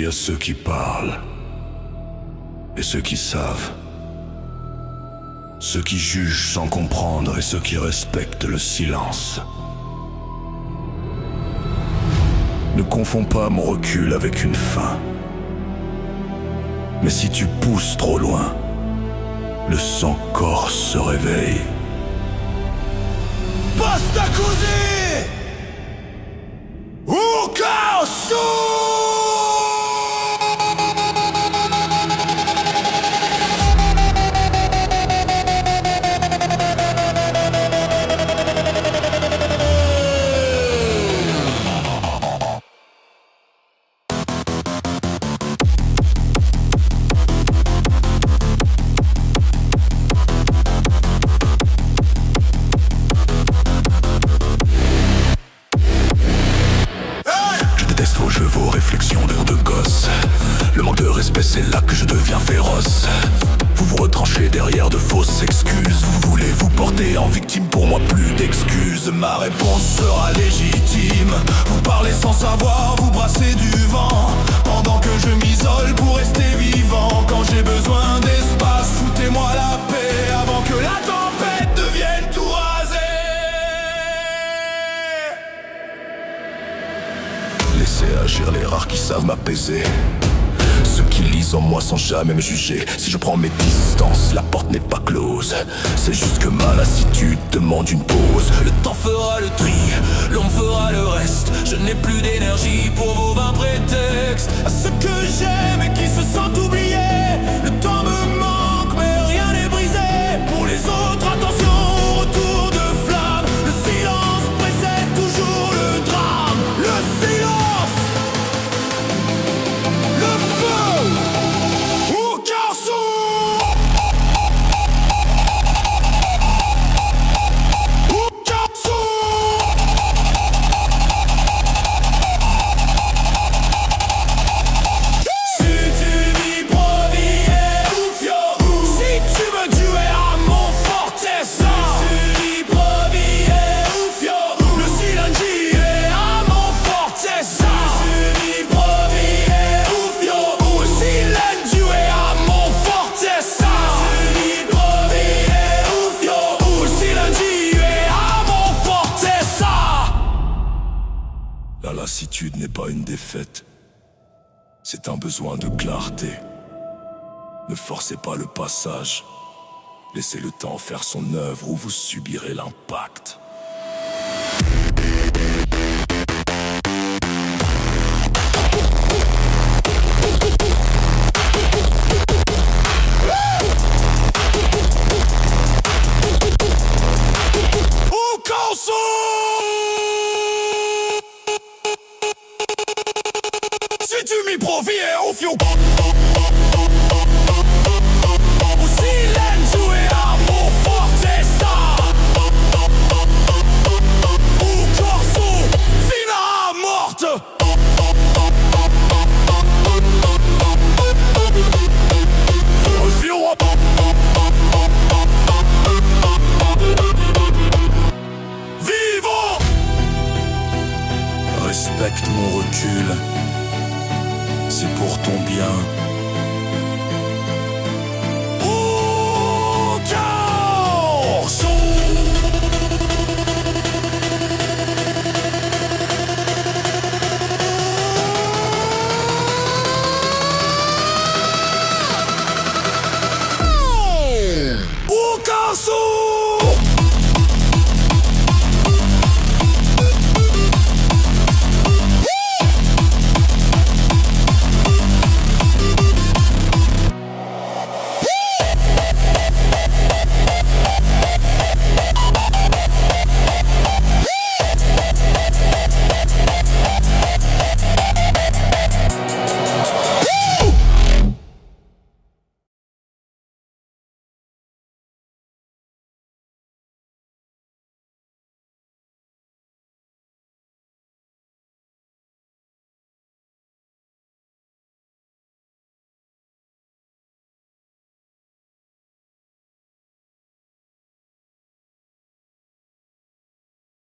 a ceux qui parlent et ceux qui savent, ceux qui jugent sans comprendre et ceux qui respectent le silence. Ne confonds pas mon recul avec une fin. Mais si tu pousses trop loin, le sang-corps se réveille. Basta così! Un caos! Vos réflexions d'air de gosse. Le manque de respect, c'est là que je deviens féroce. Vous vous retranchez derrière de fausses excuses. Vous voulez vous porter en victime, pour moi plus d'excuses. Ma réponse sera légitime. Vous parlez sans savoir, vous brassez du vent, pendant que je m'isole pour rester vivant. Quand j'ai besoin d'espace, foutez-moi la paix avant que la tempête devienne tout rasé. Laissez agir les rares qui savent m'apaiser, ceux qui lisent en moi sans jamais me juger. Si je prends mes distances, la porte n'est pas close. C'est juste que ma lassitude demande une pause. Le temps fera le tri, l'ombre fera le reste. Je n'ai plus d'énergie pour vos vains prétextes. À ceux que j'aime et qui se sentent oubliés, le temps me manque mais rien n'est brisé. Pour les autres, attention au retour de flamme. Le silence précède toujours le drame. Le silence, la lassitude n'est pas une défaite, c'est un besoin de clarté. Ne forcez pas le passage, laissez le temps faire son œuvre ou vous subirez l'impact. Si tu mi provi e un fiume o silenzio e amo forte sta un corso fino a morte. Vivo! Respecte mon recul, c'est pour ton bien.